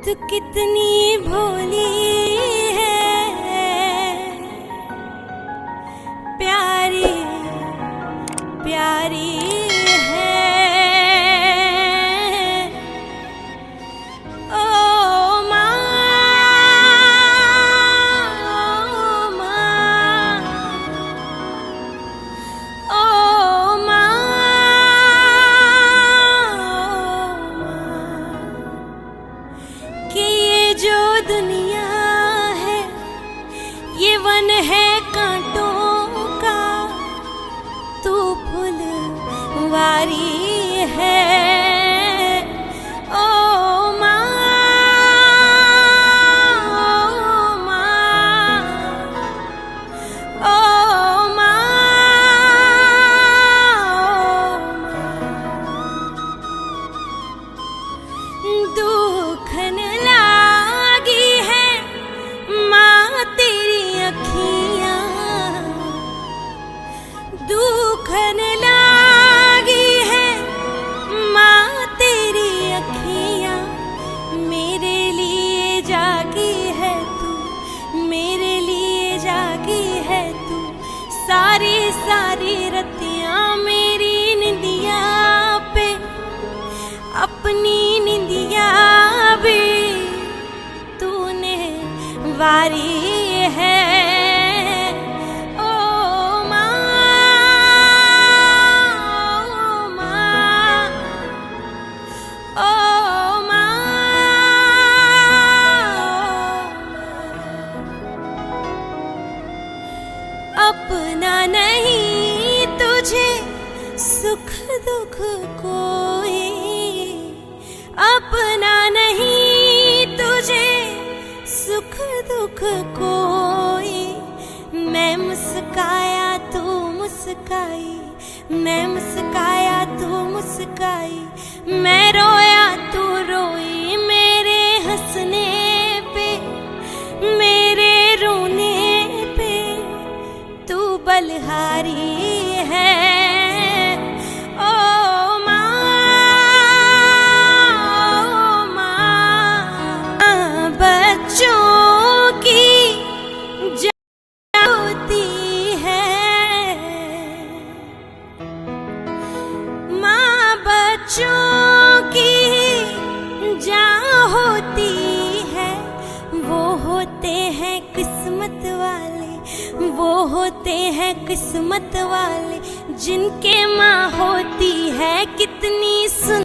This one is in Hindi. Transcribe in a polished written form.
तू कितनी भोली है, प्यारी प्यारी है। ओ माँ, ओ माँ, ओ माँ, कि ये जो दुनिया है ये वन है कांटों का, तू फुलवारी है। ओ माँ, ओ माँ, ओ माँ, दुखन लागी है माँ तेरी अखियाँ, दुखन लागी है माँ तेरी अखियाँ। मेरे लिए जागी है तू, मेरे लिए जागी है तू, सारी सारी रतियाँ मेरी निंदिया पे, अपनी निंदिया भी तूने वारी है। ओ माँ, ओ माँ, ओ माँ, अपना नहीं तुझे सुख दुख कोई, अपना नहीं तुझे सुख दुख कोई। मैं मुस्काया तू मुस्काई, मैं मुस्काया तू मुस्काई, मैं रोया तू रोई। मेरे हंसने पे मेरे रोने पे तू बलहारी है। ओ माँ, ओ माँ, बच्चों की जान होती है, माँ बच्चों की जान होती है। वो होते हैं किस्मत वाले, वो होते हैं किस्मत वाले, जिनके माँ होती है कितनी सुंदर।